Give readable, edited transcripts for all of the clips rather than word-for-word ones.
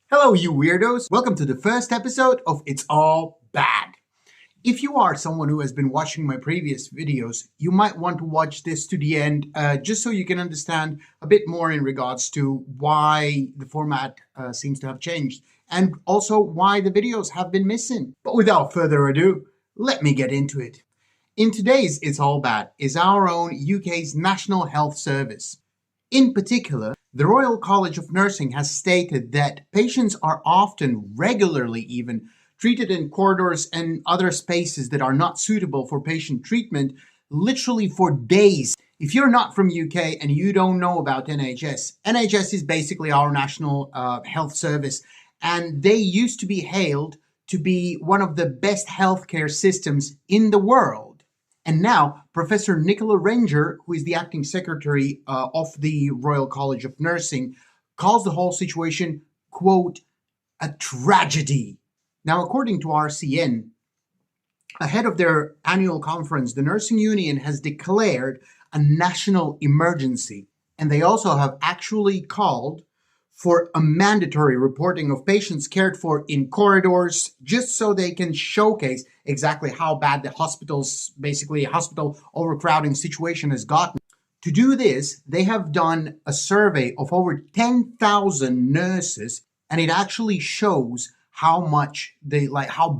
Hello, you weirdos! Welcome to the first episode of It's All Bad. If you are someone who has been watching my previous videos, you might want to watch this to the end just so you can understand a bit more in regards to why the format seems to have changed and also why the videos have been missing. But without further ado, let me get into it. In today's It's All Bad is our own UK's National Health Service. In particular, the Royal College of Nursing has stated that patients are often, regularly even, treated in corridors and other spaces that are not suitable for patient treatment, literally for days. If you're not from UK and you don't know about NHS is basically our national health service, and they used to be hailed to be one of the best healthcare systems in the world. And now, Professor Nicola Ranger, who is the acting secretary of the Royal College of Nursing, calls the whole situation, quote, a tragedy. Now, according to RCN, ahead of their annual conference, the Nursing Union has declared a national emergency. And they also have actually called for a mandatory reporting of patients cared for in corridors, just so they can showcase exactly how bad the hospital overcrowding situation has gotten. To do this, they have done a survey of over 10,000 nurses, and it actually shows how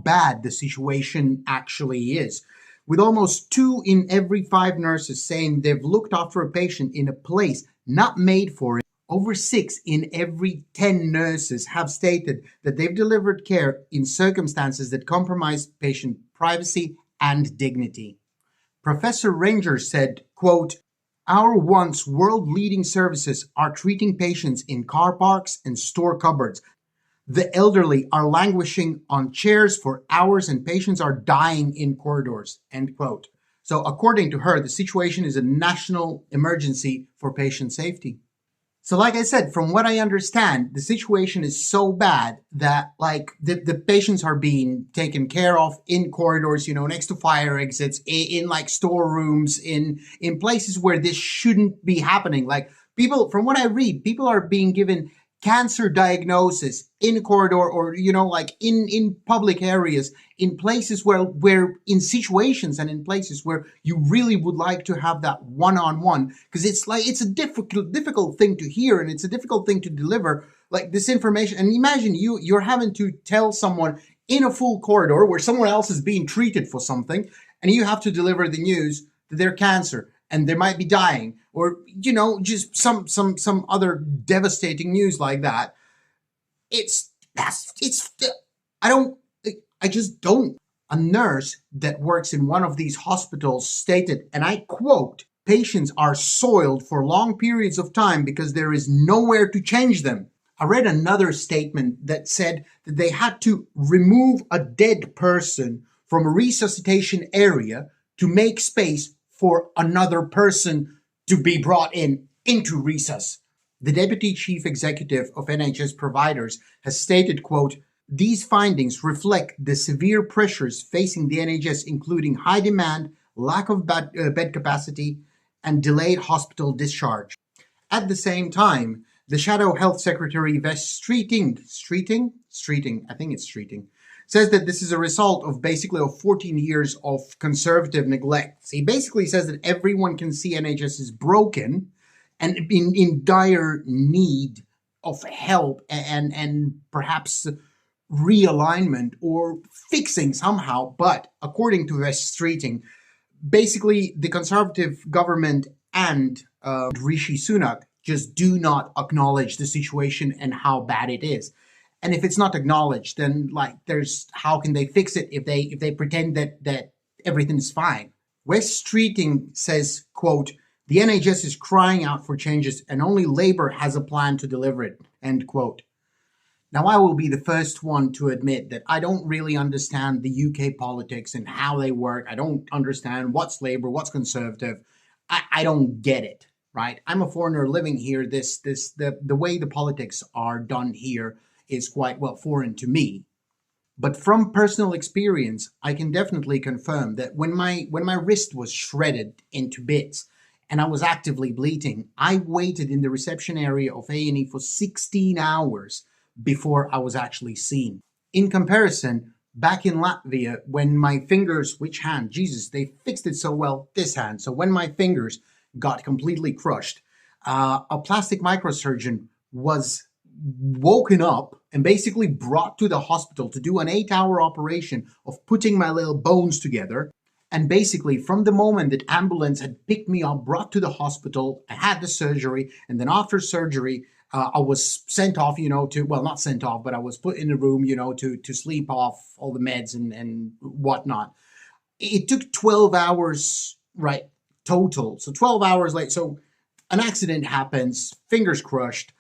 bad the situation actually is. With almost 2 in every 5 nurses saying they've looked after a patient in a place not made for it. Over 6 in every 10 nurses have stated that they've delivered care in circumstances that compromise patient privacy and dignity. Professor Ranger said, quote, our once world-leading services are treating patients in car parks and store cupboards. The elderly are languishing on chairs for hours and patients are dying in corridors, end quote. So according to her, the situation is a national emergency for patient safety. So like I said, from what I understand, the situation is so bad that the patients are being taken care of in corridors, next to fire exits, in storerooms, in places where this shouldn't be happening. Like people, from what I read, people are being given cancer diagnosis in a corridor or, in public areas, in places where in situations and in places where you really would like to have that one-on-one, because it's a difficult thing to hear and it's a difficult thing to deliver, like this information. And imagine you're having to tell someone in a full corridor where someone else is being treated for something, and you have to deliver the news that they're cancer and they might be dying, or just some other devastating news like that. I just don't. A nurse that works in one of these hospitals stated, and I quote, patients are soiled for long periods of time because there is nowhere to change them. I read another statement that said that they had to remove a dead person from a resuscitation area to make space for another person to be brought into resus. The Deputy Chief Executive of NHS Providers has stated, quote, these findings reflect the severe pressures facing the NHS, including high demand, lack of bed capacity, and delayed hospital discharge. At the same time, the Shadow Health Secretary Wes Streeting, says that this is a result of 14 years of conservative neglect. He basically says that everyone can see NHS is broken and in dire need of help and perhaps realignment or fixing somehow. But according to Wes Streeting, basically the Conservative government and Rishi Sunak just do not acknowledge the situation and how bad it is. And if it's not acknowledged, then how can they fix it if they pretend that everything's fine? Wes Streeting says, quote, the NHS is crying out for changes and only Labour has a plan to deliver it, end quote. Now, I will be the first one to admit that I don't really understand the UK politics and how they work. I don't understand what's Labour, what's Conservative. I don't get it, right? I'm a foreigner living here. The way the politics are done here is quite foreign to me. But from personal experience, I can definitely confirm that when my wrist was shredded into bits and I was actively bleeding, I waited in the reception area of A&E for 16 hours before I was actually seen. In comparison, back in Latvia, when my fingers, which hand? Jesus, they fixed it so well, this hand. So when my fingers got completely crushed, a plastic microsurgeon was woken up and basically brought to the hospital to do an 8-hour operation of putting my little bones together. And basically, from the moment that ambulance had picked me up, brought to the hospital, I had the surgery, and then after surgery, I was sent off, well, not sent off, but I was put in a room, to sleep off all the meds and whatnot. It took 12 hours, right, total. So 12 hours late. So an accident happens, fingers crushed,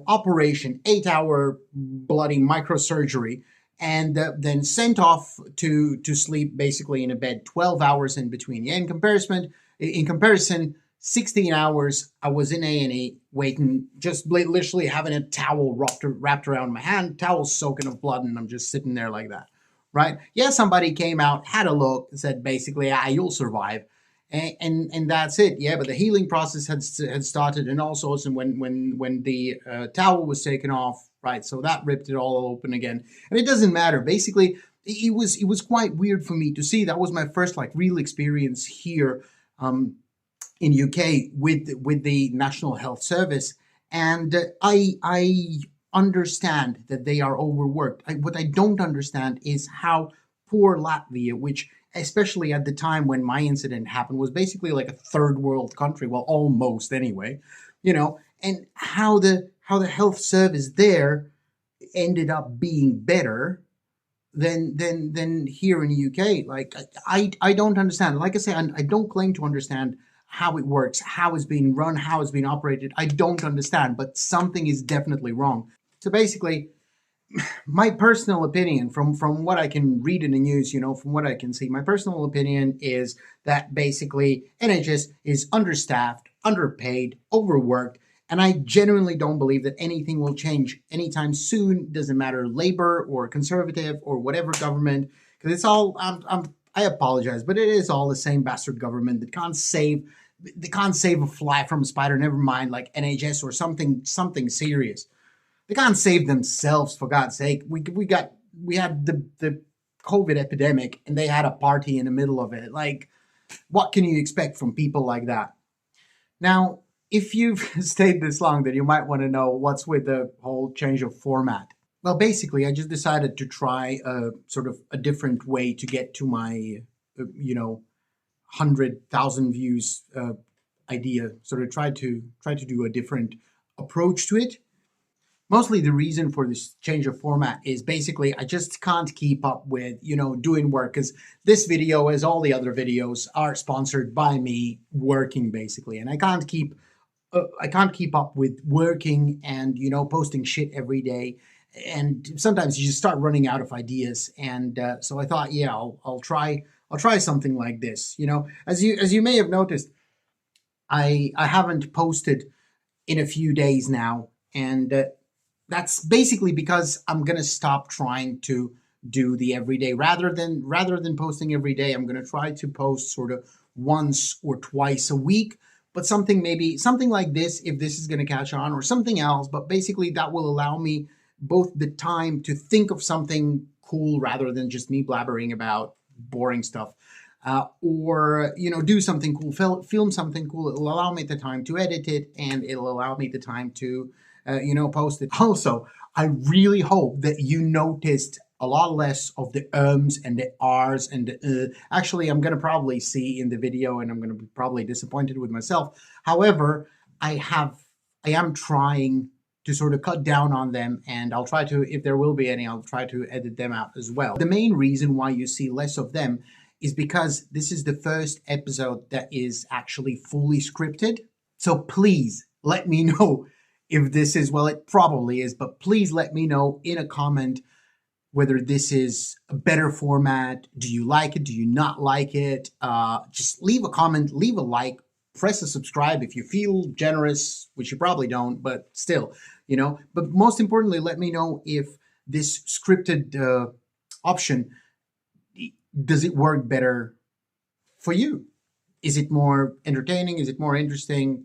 operation, 8-hour bloody microsurgery, and then sent off to sleep basically in a bed 12 hours in between. Yeah, in comparison, 16 hours I was in A&E waiting, just literally having a towel wrapped around my hand, towel soaking of blood, and I'm just sitting there like that, right? Yeah, somebody came out, had a look, said basically, you'll survive. And that's it. Yeah, but the healing process had started, and also when the towel was taken off, right? So that ripped it all open again, and it doesn't matter. Basically, it was quite weird for me to see. That was my first real experience here in UK with the National Health Service, and I understand that they are overworked. What I don't understand is how poor Latvia, which especially at the time when my incident happened, was basically like a third world country, well, almost anyway, and how the health service there ended up being better than here in the UK. I don't understand. Like I say, I don't claim to understand how it works, how it's being run, how it's being operated. I don't understand, but something is definitely wrong. So basically, my personal opinion, from what I can read in the news, from what I can see, my personal opinion is that basically NHS is understaffed, underpaid, overworked, and I genuinely don't believe that anything will change anytime soon. Doesn't matter Labour or Conservative or whatever government, because it's all. I apologize, but it is all the same bastard government that can't save. They can't save a fly from a spider. Never mind, like NHS or something serious. They can't save themselves, for God's sake. We had the COVID epidemic, and they had a party in the middle of it. Like, what can you expect from people like that? Now, if you've stayed this long, then you might want to know what's with the whole change of format. Well, basically, I just decided to try a different way to get to my, 100,000 views idea. Sort of try to do a different approach to it. Mostly the reason for this change of format is basically I just can't keep up with, doing work, because this video, as all the other videos, are sponsored by me working basically, and I can't keep up with working and, posting shit every day. And sometimes you just start running out of ideas. And so I thought, yeah, I'll try something like this. As you may have noticed, I haven't posted in a few days now, and that's basically because I'm gonna stop trying to do the everyday. Rather than posting every day, I'm gonna try to post sort of once or twice a week. But something like this, if this is gonna catch on, or something else. But basically, that will allow me both the time to think of something cool rather than just me blabbering about boring stuff. Or do something cool, film something cool. It'll allow me the time to edit it, and it'll allow me the time to post it. Also, I really hope that you noticed a lot less of the ums and the r's and the Actually, I'm going to probably see in the video, and I'm going to be probably disappointed with myself. However, I am trying to sort of cut down on them, and I'll try to, if there will be any, I'll try to edit them out as well. The main reason why you see less of them is because this is the first episode that is actually fully scripted. So please let me know if this is, well, it probably is, but please let me know in a comment whether this is a better format. Do you like it? Do you not like it? Just leave a comment, leave a like, press a subscribe if you feel generous, which you probably don't, but still, But most importantly, let me know if this scripted option, does it work better for you? Is it more entertaining? Is it more interesting?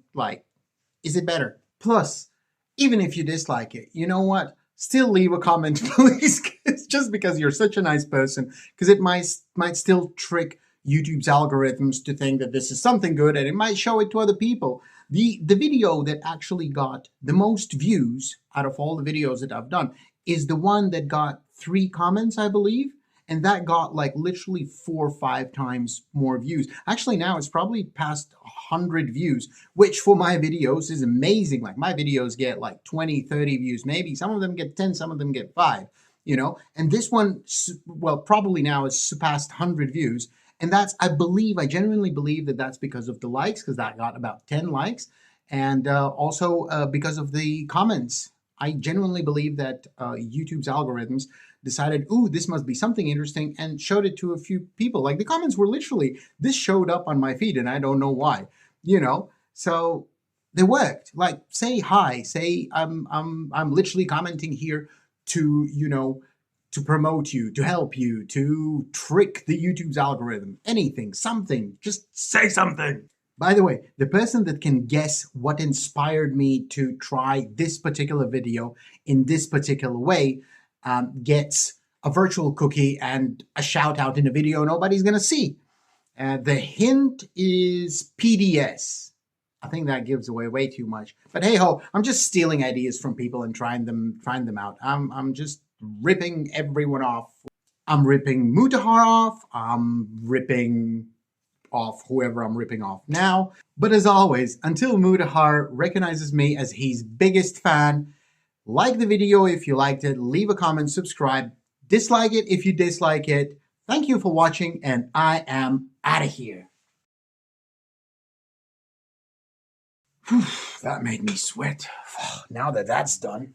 Is it better? Plus, even if you dislike it, you know what? still leave a comment, please. It's just because you're such a nice person, because it might still trick YouTube's algorithms to think that this is something good, and it might show it to other people. The video that actually got the most views out of all the videos that I've done is the one that got 3 comments, I believe. And that got like literally 4 or 5 times more views. Actually, now it's probably past 100 views, which for my videos is amazing. Like my videos get like 20, 30 views, maybe. Some of them get 10, some of them get 5, you know. And this one, well, probably now has surpassed 100 views. And that's, I genuinely believe that that's because of the likes, because that got about 10 likes. And also because of the comments. I genuinely believe that YouTube's algorithms decided, ooh, this must be something interesting, and showed it to a few people. Like the comments were literally, this showed up on my feed and I don't know why, you know? So they worked. Like say hi, say I'm literally commenting here to, you know, to promote you, to help you, to trick the YouTube's algorithm, anything, something, just say something. By the way, the person that can guess what inspired me to try this particular video in this particular way gets a virtual cookie and a shout out in a video nobody's going to see. The hint is PDS. I think that gives away way too much. But hey ho, I'm just stealing ideas from people and trying them out. I'm just ripping everyone off. I'm ripping Mutahar off. I'm ripping off whoever I'm ripping off now. But as always, until Mutahar recognizes me as his biggest fan, like the video if you liked it, leave a comment, subscribe, dislike it if you dislike it. Thank you for watching, and I am out of here. Whew, that made me sweat. Now that that's done.